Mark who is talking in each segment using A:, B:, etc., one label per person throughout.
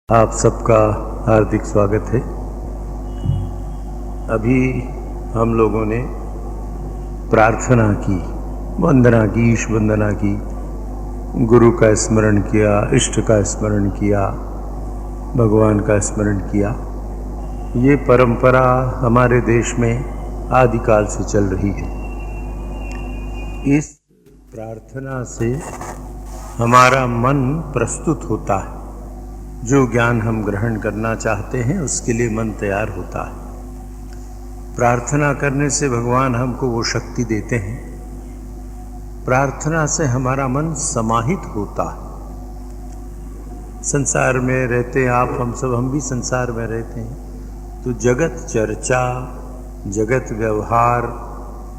A: आप सबका हार्दिक स्वागत है। अभी हम लोगों ने प्रार्थना की, वंदना की, ईश वंदना की, गुरु का स्मरण किया, इष्ट का स्मरण किया, भगवान का स्मरण किया। ये परंपरा हमारे देश में आदिकाल से चल रही है। इस प्रार्थना से हमारा मन प्रस्तुत होता है। जो ज्ञान हम ग्रहण करना चाहते हैं उसके लिए मन तैयार होता है। प्रार्थना करने से भगवान हमको वो शक्ति देते हैं। प्रार्थना से हमारा मन समाहित होता है। संसार में रहते आप, हम भी संसार में रहते हैं, तो जगत चर्चा, जगत व्यवहार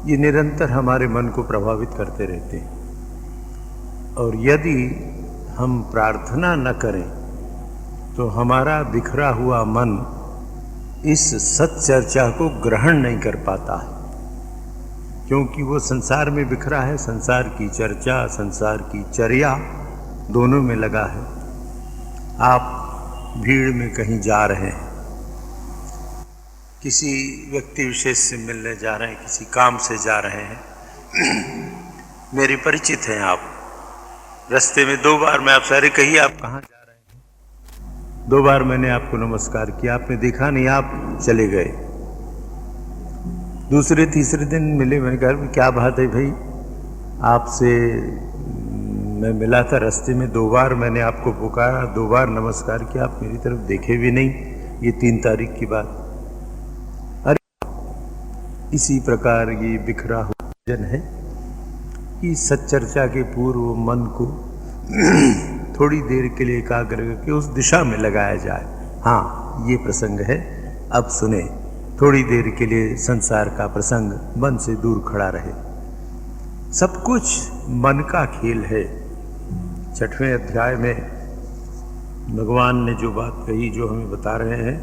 A: ये निरंतर हमारे मन को प्रभावित करते रहते हैं। और यदि हम प्रार्थना न करें तो हमारा बिखरा हुआ मन इस सच्चर्चा को ग्रहण नहीं कर पाता है, क्योंकि वो संसार में बिखरा है। संसार की चर्चा, संसार की चर्या दोनों में लगा है। आप भीड़ में कहीं जा रहे हैं, किसी व्यक्ति विशेष से मिलने जा रहे हैं, किसी काम से जा रहे हैं, मेरे परिचित हैं आप। रास्ते में 2 बार मैं आपसे, अरे कहिए आप कहाँ जा रहे हैं, 2 बार मैंने आपको नमस्कार किया, आपने देखा नहीं, आप चले गए। दूसरे तीसरे दिन मिले, मैंने कहा क्या बात है भाई, आपसे मैं मिला था रास्ते में, 2 बार मैंने आपको पुकारा, 2 बार नमस्कार किया, आप मेरी तरफ देखे भी नहीं। ये 3 तारीख की बात। अरे इसी प्रकार ये बिखरा हुआ जन है कि सच्चर्चा के पूर्व मन को थोड़ी देर के लिए एकाग्र करके उस दिशा में लगाया जाए। हाँ, ये प्रसंग है, अब सुने। थोड़ी देर के लिए संसार का प्रसंग मन से दूर खड़ा रहे। सब कुछ मन का खेल है। 6वें अध्याय में भगवान ने जो बात कही, जो हमें बता रहे हैं,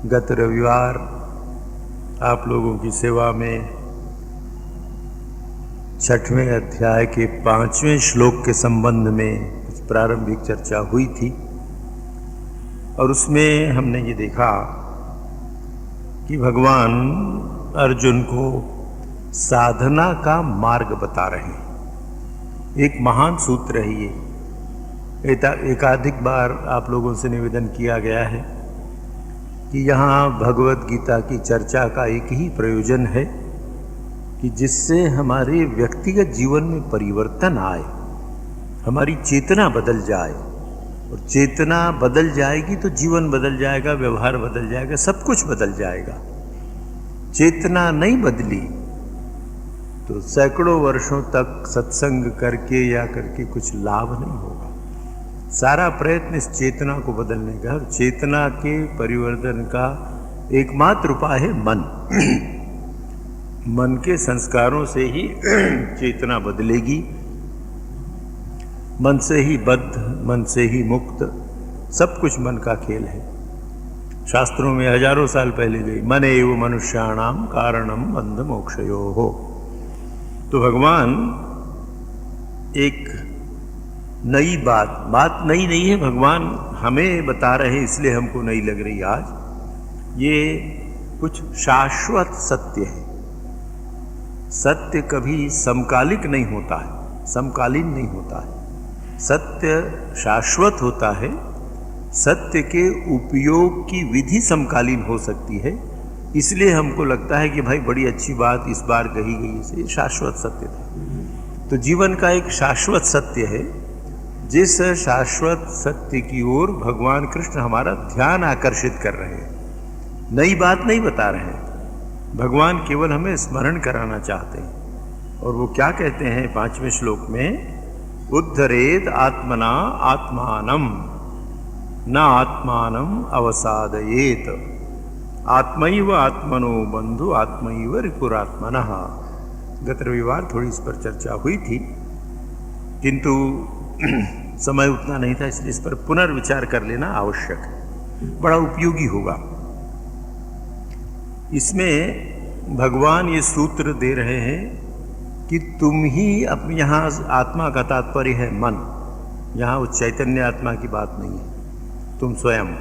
A: गत रविवार आप लोगों की सेवा में 6वें अध्याय के 5वें श्लोक के संबंध में कुछ प्रारंभिक चर्चा हुई थी। और उसमें हमने ये देखा कि भगवान अर्जुन को साधना का मार्ग बता रहे हैं। एक महान सूत्र है ये। एकाधिक बार आप लोगों से निवेदन किया गया है कि यहाँ भगवत गीता की चर्चा का एक ही प्रयोजन है कि जिससे हमारे व्यक्तिगत जीवन में परिवर्तन आए, हमारी चेतना बदल जाए। और चेतना बदल जाएगी तो जीवन बदल जाएगा, व्यवहार बदल जाएगा, सब कुछ बदल जाएगा। चेतना नहीं बदली तो सैकड़ों वर्षों तक सत्संग करके या करके कुछ लाभ नहीं होगा। सारा प्रयत्न इस चेतना को बदलने का, चेतना के परिवर्तन का एकमात्र उपाय है मन। मन के संस्कारों से ही चेतना बदलेगी। मन से ही बद्ध, मन से ही मुक्त, सब कुछ मन का खेल है। शास्त्रों में हजारों साल पहले गई, मन एव मनुष्याणाम कारणम बंध मोक्षयोः। तो भगवान एक नई बात नई नहीं है, भगवान हमें बता रहे हैं, इसलिए हमको नई लग रही आज। ये कुछ शाश्वत सत्य है। सत्य कभी समकालिक नहीं होता है, समकालीन नहीं होता है। सत्य शाश्वत होता है। सत्य के उपयोग की विधि समकालीन हो सकती है। इसलिए हमको लगता है कि भाई बड़ी अच्छी बात इस बार कही गई, इसे शाश्वत सत्य था। तो जीवन का एक शाश्वत सत्य है, जिस शाश्वत सत्य की ओर भगवान कृष्ण हमारा ध्यान आकर्षित कर रहे हैं। नई बात नहीं बता रहे हैं, भगवान केवल हमें स्मरण कराना चाहते हैं। और वो क्या कहते हैं 5वें श्लोक में, उद्धरेद आत्मना आत्मानम न आत्मानम अवसादयेत आत्मैव आत्मनो बंधु आत्मैव रिपुरात्मनः। गत रविवार थोड़ी इस पर चर्चा हुई थी, किंतु समय उतना नहीं था, इसलिए इस पर पुनर्विचार कर लेना आवश्यक है, बड़ा उपयोगी होगा। इसमें भगवान ये सूत्र दे रहे हैं कि तुम ही अपने, यहाँ आत्मा का तात्पर्य है मन, यहाँ उस चैतन्य आत्मा की बात नहीं है। तुम स्वयं।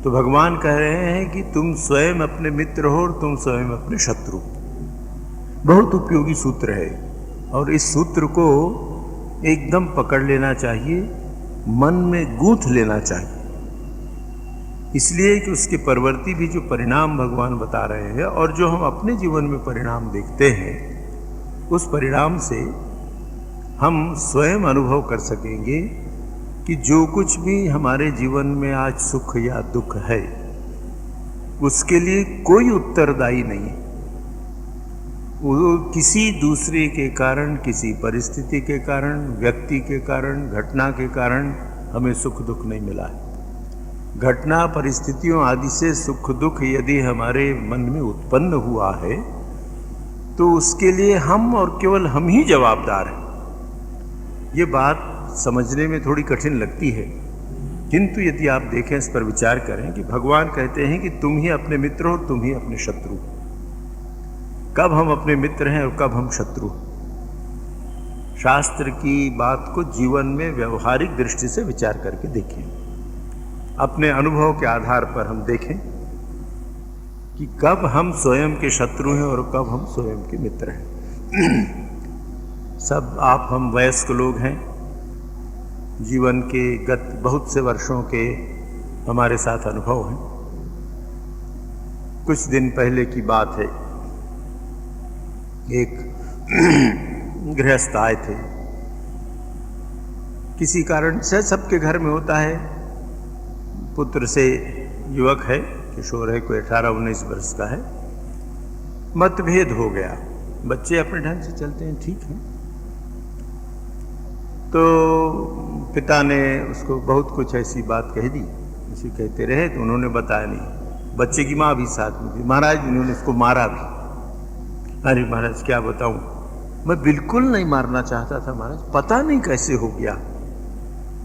A: तो भगवान कह रहे हैं कि तुम स्वयं अपने मित्र हो और तुम स्वयं अपने शत्रु। बहुत उपयोगी सूत्र है और इस सूत्र को एकदम पकड़ लेना चाहिए, मन में गूंथ लेना चाहिए, इसलिए कि उसके परवर्ती भी जो परिणाम भगवान बता रहे हैं और जो हम अपने जीवन में परिणाम देखते हैं, उस परिणाम से हम स्वयं अनुभव कर सकेंगे कि जो कुछ भी हमारे जीवन में आज सुख या दुख है, उसके लिए कोई उत्तरदायी नहीं है। वो किसी दूसरे के कारण, किसी परिस्थिति के कारण, व्यक्ति के कारण, घटना के कारण हमें सुख दुख नहीं मिला है। घटना, परिस्थितियों आदि से सुख दुख यदि हमारे मन में उत्पन्न हुआ है तो उसके लिए हम और केवल हम ही जवाबदार हैं। ये बात समझने में थोड़ी कठिन लगती है, किंतु यदि आप देखें, इस पर विचार करें कि भगवान कहते हैं कि तुम ही अपने मित्र हो, तुम ही अपने शत्रु। कब हम अपने मित्र हैं और कब हम शत्रु? शास्त्र की बात को जीवन में व्यवहारिक दृष्टि से विचार करके देखें। अपने अनुभव के आधार पर हम देखें कि कब हम स्वयं के शत्रु हैं और कब हम स्वयं के मित्र हैं। सब आप हम वयस्क लोग हैं, जीवन के गत बहुत से वर्षों के हमारे साथ अनुभव हैं। कुछ दिन पहले की बात है, एक गृहस्थ आए थे। किसी कारण से, सबके घर में होता है, पुत्र से युवक है, किशोर है, कोई 18-19 वर्ष का है, मतभेद हो गया। बच्चे अपने ढंग से चलते हैं, ठीक है। तो पिता ने उसको बहुत कुछ ऐसी बात कह दी, उसे कहते रहे, तो उन्होंने बताया नहीं। बच्चे की माँ भी साथ में थी। महाराज, उन्होंने उसको मारा भी। अरे महाराज, क्या बताऊं, मैं बिल्कुल नहीं मारना चाहता था महाराज, पता नहीं कैसे हो गया,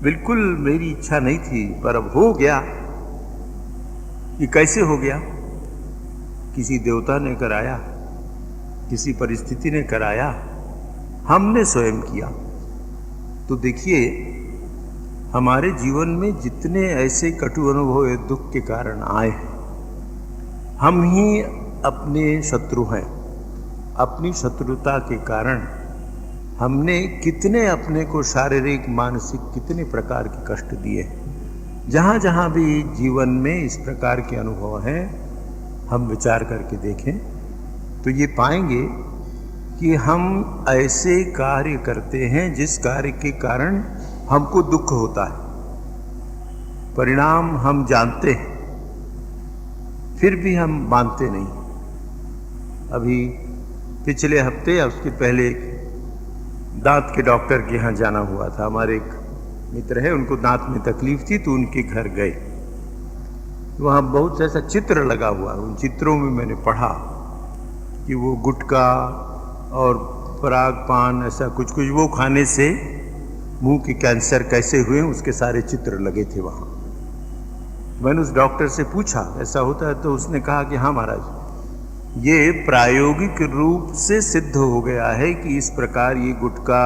A: बिल्कुल मेरी इच्छा नहीं थी, पर अब हो गया। ये कैसे हो गया? किसी देवता ने कराया, किसी परिस्थिति ने कराया, हमने स्वयं किया। तो देखिए, हमारे जीवन में जितने ऐसे कटु अनुभव या दुख के कारण आए हैं, हम ही अपने शत्रु हैं। अपनी शत्रुता के कारण हमने कितने अपने को शारीरिक, मानसिक, कितने प्रकार के कष्ट दिए हैं। जहाँ जहाँ भी जीवन में इस प्रकार के अनुभव हैं, हम विचार करके देखें तो ये पाएंगे कि हम ऐसे कार्य करते हैं जिस कार्य के कारण हमको दुख होता है। परिणाम हम जानते हैं, फिर भी हम मानते नहीं। अभी पिछले हफ्ते या उसके पहले दांत के डॉक्टर के यहाँ जाना हुआ था। हमारे एक मित्र है, उनको दांत में तकलीफ थी, तो उनके घर गए। वहाँ बहुत ऐसा चित्र लगा हुआ, उन चित्रों में मैंने पढ़ा कि वो गुटखा और पराग पान, ऐसा कुछ कुछ वो खाने से मुंह के कैंसर कैसे हुए, उसके सारे चित्र लगे थे वहाँ। मैंने उस डॉक्टर से पूछा ऐसा होता है? तो उसने कहा कि हाँ महाराज, ये प्रायोगिक रूप से सिद्ध हो गया है कि इस प्रकार ये गुटखा,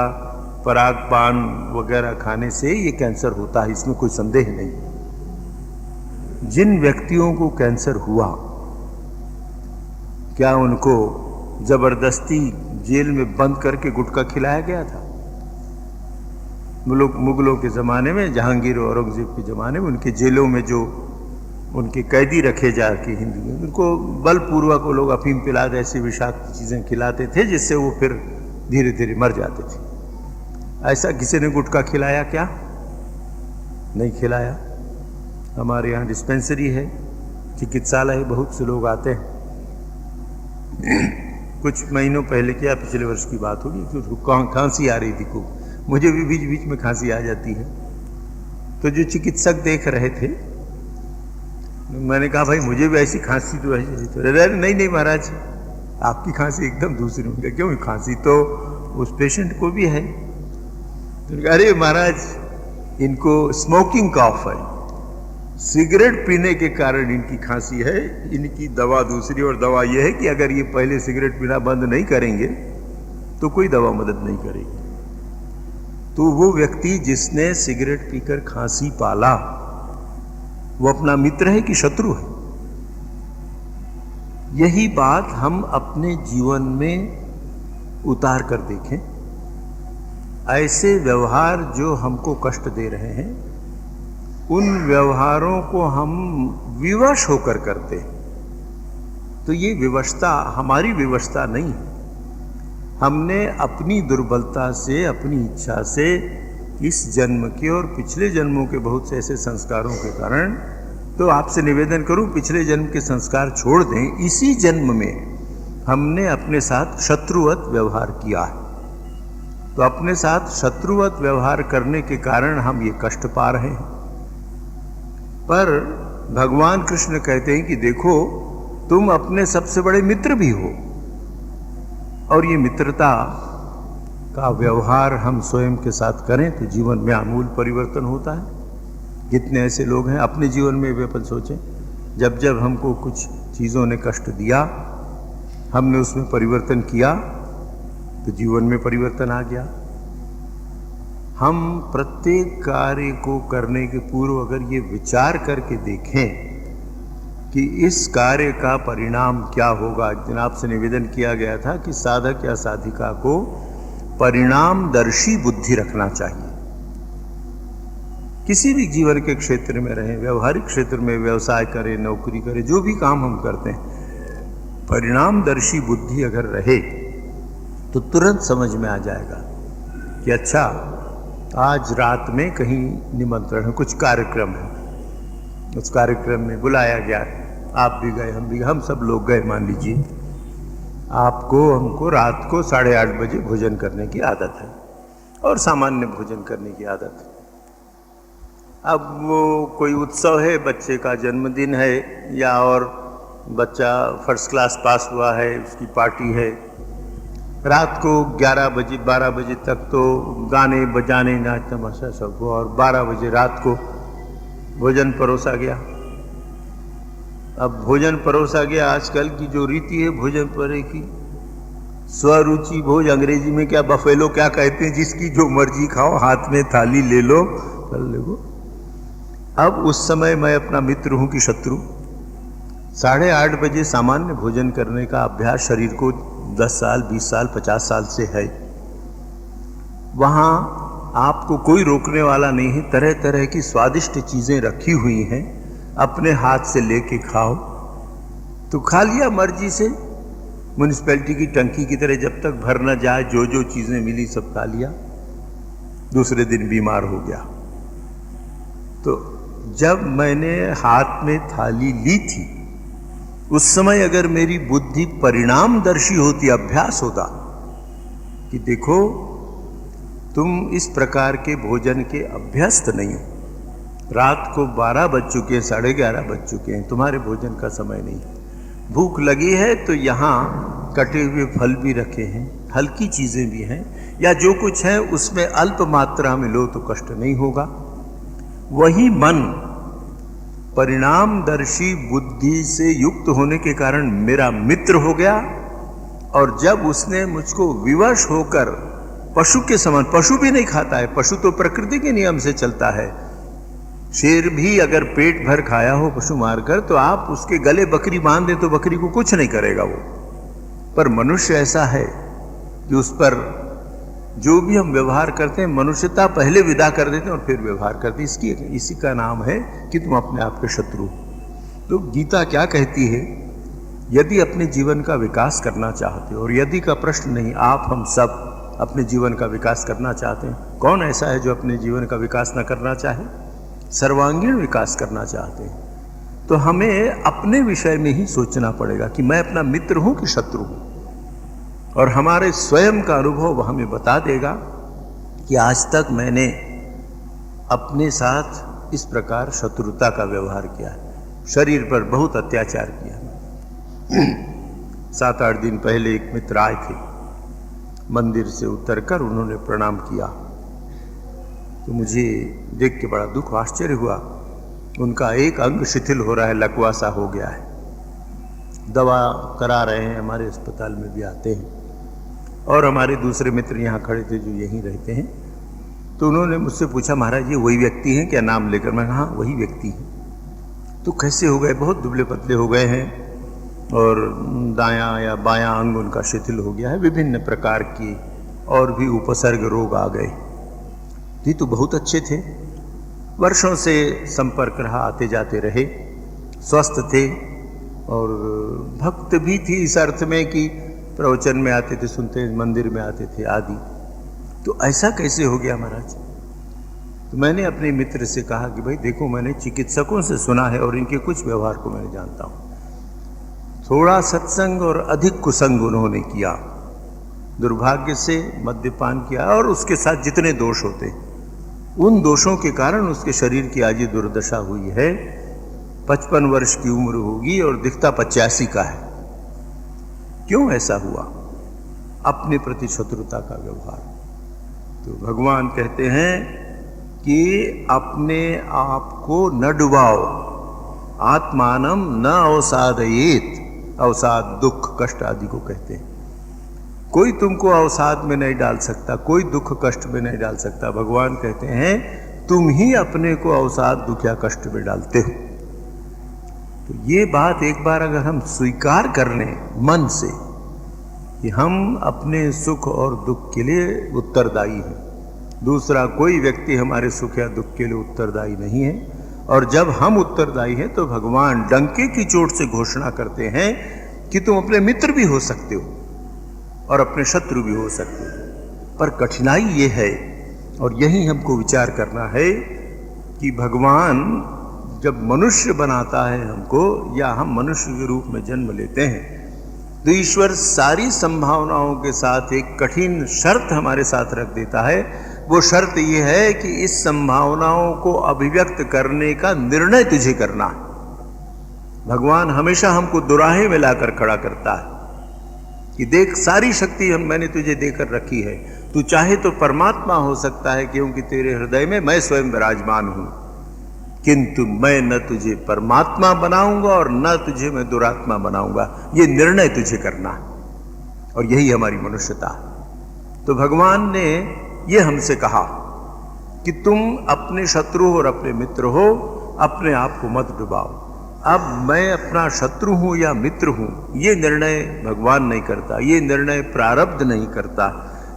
A: पराग पान वगैरह खाने से ये कैंसर होता है, इसमें कोई संदेह नहीं। जिन व्यक्तियों को कैंसर हुआ, क्या उनको जबरदस्ती जेल में बंद करके गुटखा खिलाया गया था? मुगलों के ज़माने में, जहांगीर और औरंगजेब के ज़माने में, उनके जेलों में जो उनके कैदी रखे जाके हिंदू में, उनको बलपूर्वक वो लोग अफीम पिलाते, ऐसी विषाक्त चीज़ें खिलाते थे जिससे वो फिर धीरे धीरे मर जाते थे। ऐसा किसी ने गुटखा खिलाया क्या? नहीं खिलाया। हमारे यहाँ डिस्पेंसरी है, चिकित्सालय है, बहुत से लोग आते हैं। कुछ महीनों पहले, क्या पिछले वर्ष की बात होगी, उसको खांसी आ रही थी खूब। मुझे भी बीच बीच में खांसी आ जाती है। तो जो चिकित्सक देख रहे थे, मैंने कहा भाई मुझे भी ऐसी खांसी तो ऐसी, तो नहीं महाराज, आपकी खांसी एकदम दूसरी होगी। क्यों? खांसी तो उस पेशेंट को भी है। तो अरे महाराज, इनको स्मोकिंग कॉफ है, सिगरेट पीने के कारण इनकी खांसी है, इनकी दवा दूसरी। और दवा यह है कि अगर ये पहले सिगरेट पीना बंद नहीं करेंगे तो कोई दवा मदद नहीं करेगी। तो वो व्यक्ति जिसने सिगरेट पीकर खांसी पाला, वो अपना मित्र है कि शत्रु है? यही बात हम अपने जीवन में उतार कर देखें। ऐसे व्यवहार जो हमको कष्ट दे रहे हैं, उन व्यवहारों को हम विवश होकर करते हैं, तो ये विवशता हमारी विवशता नहीं है। हमने अपनी दुर्बलता से, अपनी इच्छा से इस जन्म के और पिछले जन्मों के बहुत से ऐसे संस्कारों के कारण, तो आपसे निवेदन करूं पिछले जन्म के संस्कार छोड़ दें। इसी जन्म में हमने अपने साथ शत्रुवत व्यवहार किया है, तो अपने साथ शत्रुवत व्यवहार करने के कारण हम ये कष्ट पा रहे हैं। पर भगवान कृष्ण कहते हैं कि देखो, तुम अपने सबसे बड़े मित्र भी हो, और ये मित्रता का व्यवहार हम स्वयं के साथ करें तो जीवन में आमूल परिवर्तन होता है। कितने ऐसे लोग हैं अपने जीवन में भी, अपन सोचें, जब जब हमको कुछ चीज़ों ने कष्ट दिया, हमने उसमें परिवर्तन किया तो जीवन में परिवर्तन आ गया। हम प्रत्येक कार्य को करने के पूर्व अगर ये विचार करके देखें कि इस कार्य का परिणाम क्या होगा। एक दिन आपसे निवेदन किया गया था कि साधक या साधिका को परिणामदर्शी बुद्धि रखना चाहिए। किसी भी जीवन के क्षेत्र में रहें, व्यवहारिक क्षेत्र में व्यवसाय करें, नौकरी करें, जो भी काम हम करते हैं, परिणामदर्शी बुद्धि अगर रहे तो तुरंत समझ में आ जाएगा कि अच्छा, आज रात में कहीं निमंत्रण है, कुछ कार्यक्रम है, उस कार्यक्रम में बुलाया गया है, आप भी गए, हम भी गए, हम सब लोग गए। मान लीजिए आपको हमको रात को 8:30 बजे भोजन करने की आदत है और सामान्य भोजन करने की आदत है। अब वो कोई उत्सव है, बच्चे का जन्मदिन है, या और बच्चा फर्स्ट क्लास पास हुआ है, उसकी पार्टी है। रात को 11 बजे 12 बजे तक तो गाने बजाने नाच तमाशा सब हुआ, और 12 बजे रात को भोजन परोसा गया। अब भोजन परोसा गया, आजकल की जो रीति है भोजन परे की, स्वरुचि भोज, अंग्रेजी में क्या बफेलो क्या कहते हैं, जिसकी जो मर्जी खाओ, हाथ में थाली ले लो, कर लो। अब उस समय मैं अपना मित्र हूं कि शत्रु? 8:30 बजे सामान्य भोजन करने का अभ्यास शरीर को 10 साल 20 साल 50 साल से है। वहाँ आपको कोई रोकने वाला नहीं है, तरह तरह की स्वादिष्ट चीज़ें रखी हुई हैं, अपने हाथ से लेके खाओ तो खा लिया मर्जी से, म्यूनिसिपैलिटी की टंकी की तरह, जब तक भर न जाए जो जो चीज़ें मिली सब खा लिया। दूसरे दिन बीमार हो गया। तो जब मैंने हाथ में थाली ली थी, उस समय अगर मेरी बुद्धि परिणामदर्शी होती, अभ्यास होता कि देखो तुम इस प्रकार के भोजन के अभ्यस्त नहीं हो, रात को 12 बज चुके हैं, 11:30 बज चुके हैं, तुम्हारे भोजन का समय नहीं है, भूख लगी है तो यहाँ कटे हुए फल भी रखे हैं, हल्की चीज़ें भी हैं, या जो कुछ है उसमें अल्प मात्रा में लो तो कष्ट नहीं होगा। वही मन परिणामदर्शी बुद्धि से युक्त होने के कारण मेरा मित्र हो गया, और जब उसने मुझको विवश होकर पशु के समान, पशु भी नहीं खाता है, पशु तो प्रकृति के नियम से चलता है, शेर भी अगर पेट भर खाया हो पशु मारकर, तो आप उसके गले बकरी बांध दें तो बकरी को कुछ नहीं करेगा वो। पर मनुष्य ऐसा है कि उस पर जो भी हम व्यवहार करते हैं, मनुष्यता पहले विदा कर देते हैं और फिर व्यवहार करते हैं। इसी का नाम है कि तुम अपने आप के शत्रु। तो गीता क्या कहती है? यदि अपने जीवन का विकास करना चाहते हो, और यदि का प्रश्न नहीं, आप हम सब अपने जीवन का विकास करना चाहते हैं। कौन ऐसा है जो अपने जीवन का विकास न करना चाहे? सर्वांगीण विकास करना चाहते हैं। तो हमें अपने विषय में ही सोचना पड़ेगा कि मैं अपना मित्र हूं कि शत्रु हूं, और हमारे स्वयं का अनुभव हमें बता देगा कि आज तक मैंने अपने साथ इस प्रकार शत्रुता का व्यवहार किया है, शरीर पर बहुत अत्याचार किया। 7-8 दिन पहले एक मित्र आए थे, मंदिर से उतरकर उन्होंने प्रणाम किया, तो मुझे देख के बड़ा दुख आश्चर्य हुआ। उनका एक अंग शिथिल हो रहा है, लकवा सा हो गया है, दवा करा रहे हैं, हमारे अस्पताल में भी आते हैं। और हमारे दूसरे मित्र यहाँ खड़े थे जो यहीं रहते हैं, तो उन्होंने मुझसे पूछा, महाराज ये वही व्यक्ति हैं क्या? नाम लेकर। मैं कहा हाँ वही व्यक्ति है। तो कैसे हो गए, बहुत दुबले पतले हो गए हैं और दायां या बायां अंग उनका शिथिल हो गया है, विभिन्न प्रकार की और भी उपसर्ग रोग आ गए। ये तो बहुत अच्छे थे, वर्षों से संपर्क रहा, आते जाते रहे, स्वस्थ थे और भक्त भी थी इस अर्थ में कि प्रवचन में आते थे, सुनते, मंदिर में आते थे आदि। तो ऐसा कैसे हो गया महाराज? तो मैंने अपने मित्र से कहा कि भाई देखो, मैंने चिकित्सकों से सुना है और इनके कुछ व्यवहार को मैंने जानता हूँ। थोड़ा सत्संग और अधिक कुसंग उन्होंने किया, दुर्भाग्य से मद्यपान किया और उसके साथ जितने दोष होते, उन दोषों के कारण उसके शरीर की आज ये दुर्दशा हुई है। 55 वर्ष की उम्र होगी और दिखता 85 का है। क्यों ऐसा हुआ? अपने प्रति शत्रुता का व्यवहार। तो भगवान कहते हैं कि अपने आप को न डुबाओ, आत्मानम न अवसादयेत। अवसाद दुख कष्ट आदि को कहते हैं। कोई तुमको अवसाद में नहीं डाल सकता, कोई दुख कष्ट में नहीं डाल सकता। भगवान कहते हैं तुम ही अपने को अवसाद दुख या कष्ट में डालते हो। तो ये बात एक बार अगर हम स्वीकार कर लें मन से कि हम अपने सुख और दुख के लिए उत्तरदायी हैं, दूसरा कोई व्यक्ति हमारे सुख या दुख के लिए उत्तरदायी नहीं है, और जब हम उत्तरदायी हैं तो भगवान डंके की चोट से घोषणा करते हैं कि तुम अपने मित्र भी हो सकते हो और अपने शत्रु भी हो सकते हो। पर कठिनाई ये है, और यही हमको विचार करना है कि भगवान जब मनुष्य बनाता है हमको, या हम मनुष्य के रूप में जन्म लेते हैं, तो ईश्वर सारी संभावनाओं के साथ एक कठिन शर्त हमारे साथ रख देता है। वो शर्त ये है कि इस संभावनाओं को अभिव्यक्त करने का निर्णय तुझे करना है। भगवान हमेशा हमको दुराहे में लाकर खड़ा करता है कि देख, सारी शक्ति मैंने तुझे देकर रखी है, तू चाहे तो परमात्मा हो सकता है क्योंकि तेरे हृदय में मैं स्वयं विराजमान हूं, किंतु मैं न तुझे परमात्मा बनाऊंगा और न तुझे मैं दुरात्मा बनाऊंगा। ये निर्णय तुझे करना है, और यही हमारी मनुष्यता है। तो भगवान ने ये हमसे कहा कि तुम अपने शत्रु और अपने मित्र हो, अपने आप को मत डुबाओ। अब मैं अपना शत्रु हूं या मित्र हूं, ये निर्णय भगवान नहीं करता, ये निर्णय प्रारब्ध नहीं करता,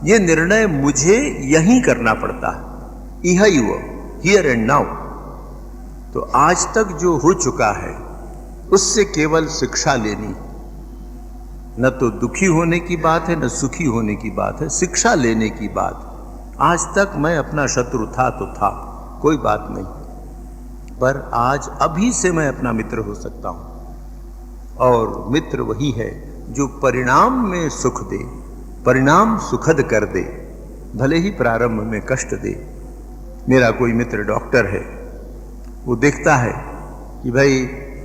A: ये निर्णय मुझे यहीं करना पड़ता है, इहैव, हियर एंड नाउ। तो आज तक जो हो चुका है उससे केवल शिक्षा लेनी, न तो दुखी होने की बात है न सुखी होने की बात है, शिक्षा लेने की बात। आज तक मैं अपना शत्रु था तो था, कोई बात नहीं, पर आज अभी से मैं अपना मित्र हो सकता हूं। और मित्र वही है जो परिणाम में सुख दे, परिणाम सुखद कर दे, भले ही प्रारंभ में कष्ट दे। मेरा कोई मित्र डॉक्टर है, वो देखता है कि भाई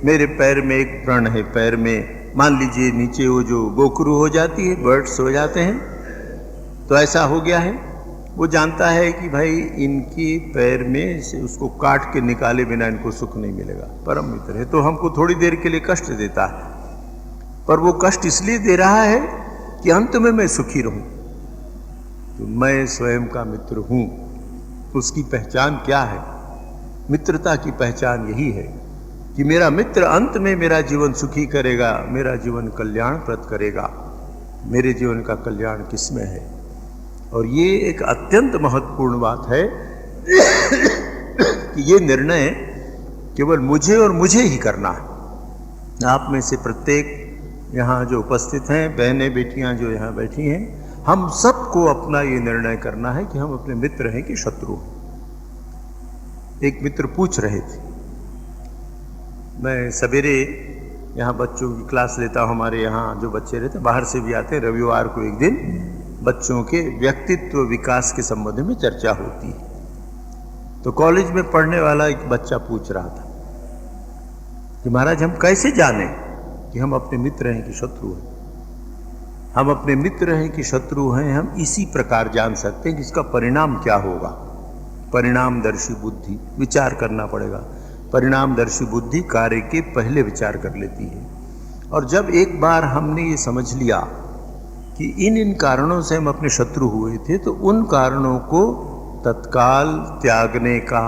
A: मेरे पैर में एक व्रण है, पैर में मान लीजिए नीचे वो जो गोखरू हो जाती है, बर्ड्स हो जाते हैं, तो ऐसा हो गया है। वो जानता है कि भाई इनकी पैर में से उसको काट के निकाले बिना इनको सुख नहीं मिलेगा। परम मित्र है तो हमको थोड़ी देर के लिए कष्ट देता है, पर वो कष्ट इसलिए दे रहा है कि अंत में मैं सुखी रहूं। तो मैं स्वयं का मित्र हूं। उसकी पहचान क्या है? मित्रता की पहचान यही है कि मेरा मित्र अंत में मेरा जीवन सुखी करेगा, मेरा जीवन कल्याणप्रद करेगा। मेरे जीवन का कल्याण किसमें है? और ये एक अत्यंत महत्वपूर्ण बात है कि ये निर्णय केवल मुझे और मुझे ही करना है। आप में से प्रत्येक यहाँ जो उपस्थित हैं, बहनें बेटियाँ जो यहाँ बैठी हैं, हम सबको अपना ये निर्णय करना है कि हम अपने मित्र हैं कि शत्रु। एक मित्र पूछ रहे थे, मैं सवेरे यहाँ बच्चों की क्लास लेता हूँ, हमारे यहाँ जो बच्चे रहते बाहर से भी आते हैं, रविवार को एक दिन बच्चों के व्यक्तित्व विकास के संबंध में चर्चा होती है। तो कॉलेज में पढ़ने वाला एक बच्चा पूछ रहा था कि महाराज हम कैसे जाने कि हम अपने मित्र हैं कि शत्रु हैं? हम अपने मित्र हैं कि शत्रु हैं, हम इसी प्रकार जान सकते हैं कि इसका परिणाम क्या होगा। परिणामदर्शी बुद्धि, विचार करना पड़ेगा। परिणामदर्शी बुद्धि कार्य के पहले विचार कर लेती है। और जब एक बार हमने ये समझ लिया कि इन कारणों से हम अपने शत्रु हुए थे, तो उन कारणों को तत्काल त्यागने का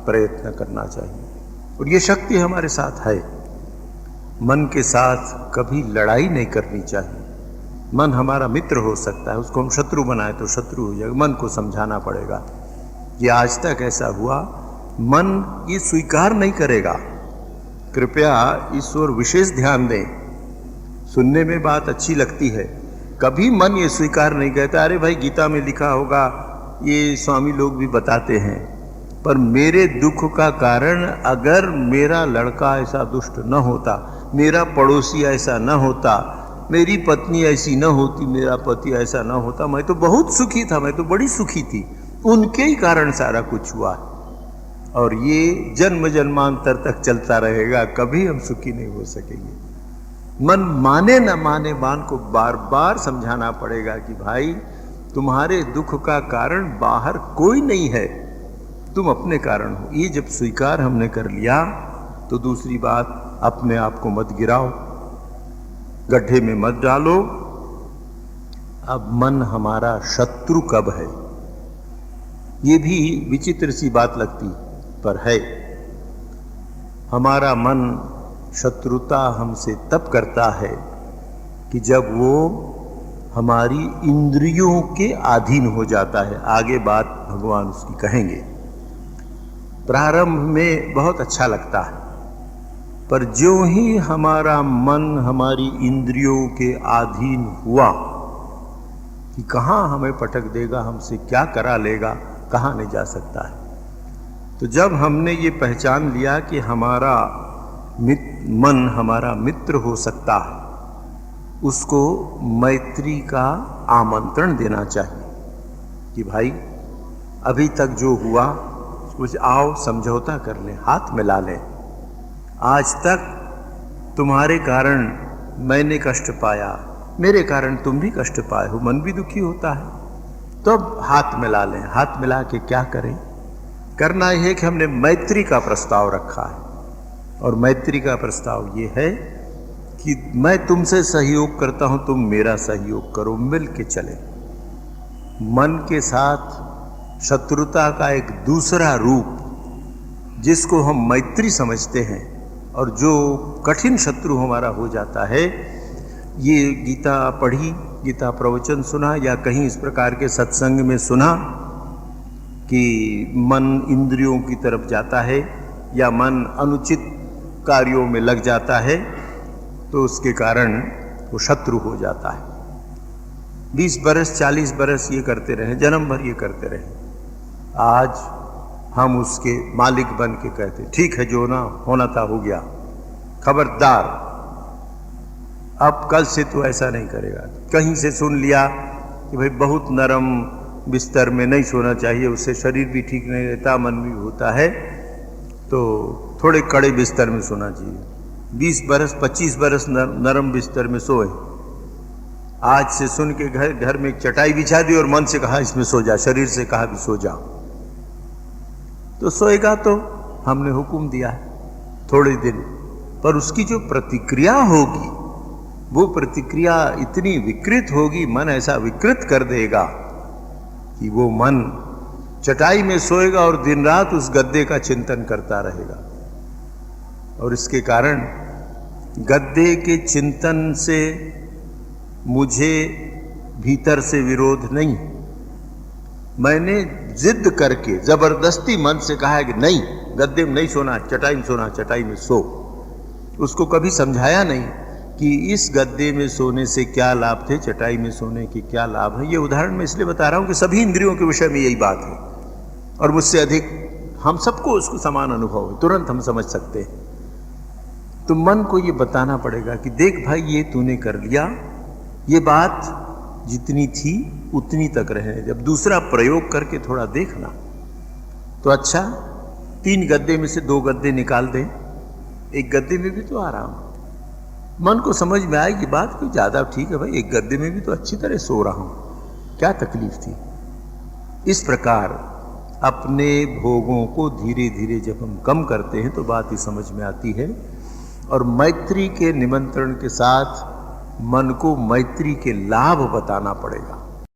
A: प्रयत्न करना चाहिए। और ये शक्ति हमारे साथ है। मन के साथ कभी लड़ाई नहीं करनी चाहिए। मन हमारा मित्र हो सकता है, उसको हम शत्रु बनाए तो शत्रु हो जाएगा। मन को समझाना पड़ेगा। ये आज तक ऐसा हुआ, मन ये स्वीकार नहीं करेगा। कृपया इस ओर विशेष ध्यान दें। सुनने में बात अच्छी लगती है, कभी मन ये स्वीकार नहीं कहता अरे भाई गीता में लिखा होगा, ये स्वामी लोग भी बताते हैं। पर मेरे दुख का कारण अगर मेरा लड़का ऐसा दुष्ट न होता, मेरा पड़ोसी ऐसा न होता, मेरी पत्नी ऐसी न होती, मेरा पति ऐसा न होता, मैं तो बहुत सुखी था, मैं तो बड़ी सुखी थी। उनके ही कारण सारा कुछ हुआ और ये जन्म जन्मांतर तक चलता रहेगा, कभी हम सुखी नहीं हो सकेंगे। मन माने न माने, मान को बार बार समझाना पड़ेगा कि भाई तुम्हारे दुख का कारण बाहर कोई नहीं है, तुम अपने कारण हो। ये जब स्वीकार हमने कर लिया तो दूसरी बात, अपने आप को मत गिराओ, गड्ढे में मत डालो। अब मन हमारा शत्रु कब है, ये भी विचित्र सी बात लगती पर है। हमारा मन शत्रुता हमसे तब करता है कि जब वो हमारी इंद्रियों के अधीन हो जाता है। आगे बात भगवान उसकी कहेंगे। प्रारंभ में बहुत अच्छा लगता है, पर ज्यों ही हमारा मन हमारी इंद्रियों के अधीन हुआ कि कहाँ हमें पटक देगा, हमसे क्या करा लेगा, कहाँ नहीं जा सकता है। तो जब हमने ये पहचान लिया कि हमारा मन हमारा मित्र हो सकता है, उसको मैत्री का आमंत्रण देना चाहिए कि भाई अभी तक जो हुआ कुछ आओ समझौता कर लें, हाथ मिला लें। आज तक तुम्हारे कारण मैंने कष्ट पाया, मेरे कारण तुम भी कष्ट पाए हो, मन भी दुखी होता है, तो अब हाथ मिला लें। हाथ मिला के क्या करें? करना यह है कि हमने मैत्री का प्रस्ताव रखा है, और मैत्री का प्रस्ताव ये है कि मैं तुमसे सहयोग करता हूं, तुम मेरा सहयोग करो, मिल के चले। मन के साथ शत्रुता का एक दूसरा रूप जिसको हम मैत्री समझते हैं और जो कठिन शत्रु हमारा हो जाता है, ये गीता पढ़ी, गीता प्रवचन सुना या कहीं इस प्रकार के सत्संग में सुना कि मन इंद्रियों की तरफ जाता है या मन अनुचित कार्यों में लग जाता है, तो उसके कारण वो शत्रु हो जाता है। 20 बरस 40 बरस ये करते रहे, जन्म भर ये करते रहे, आज हम उसके मालिक बन के कहते ठीक है, जो ना होना था हो गया, खबरदार अब कल से तो ऐसा नहीं करेगा। कहीं से सुन लिया कि भाई बहुत नरम बिस्तर में नहीं सोना चाहिए, उससे शरीर भी ठीक नहीं रहता, मन भी होता है, तो थोड़े कड़े बिस्तर में सोना चाहिए। 20 बरस 25 बरस नरम बिस्तर में सोए, आज से सुन के घर में एक चटाई बिछा दी और मन से कहा इसमें सो जा, शरीर से कहा भी सो जा, तो सोएगा। तो हमने हुक्म दिया है थोड़े दिन, पर उसकी जो प्रतिक्रिया होगी वो प्रतिक्रिया इतनी विकृत होगी, मन ऐसा विकृत कर देगा कि वो मन चटाई में सोएगा और दिन रात उस गद्दे का चिंतन करता रहेगा। और इसके कारण गद्दे के चिंतन से मुझे भीतर से विरोध नहीं, मैंने जिद करके जबरदस्ती मन से कहा है कि नहीं, गद्दे में नहीं सोना, चटाई में सोना, चटाई में सो। उसको कभी समझाया नहीं कि इस गद्दे में सोने से क्या लाभ थे, चटाई में सोने के क्या लाभ है। ये उदाहरण मैं इसलिए बता रहा हूं कि सभी इंद्रियों के विषय में यही बात है, और मुझसे अधिक हम सबको उसको समान अनुभव है, तुरंत हम समझ सकते हैं। तो मन को ये बताना पड़ेगा कि देख भाई, ये तूने कर लिया, ये बात जितनी थी उतनी तक रहे, जब दूसरा प्रयोग करके थोड़ा देखना तो अच्छा, 3 गद्दे में से 2 गद्दे निकाल दें, एक गद्दे में भी तो आराम। मन को समझ में आएगी बात कि ज़्यादा ठीक है भाई, एक गद्दे में भी तो अच्छी तरह सो रहा हूं, क्या तकलीफ थी। इस प्रकार अपने भोगों को धीरे धीरे जब हम कम करते हैं तो बात ही समझ में आती है। और मैत्री के निमंत्रण के साथ मन को मैत्री के लाभ बताना पड़ेगा।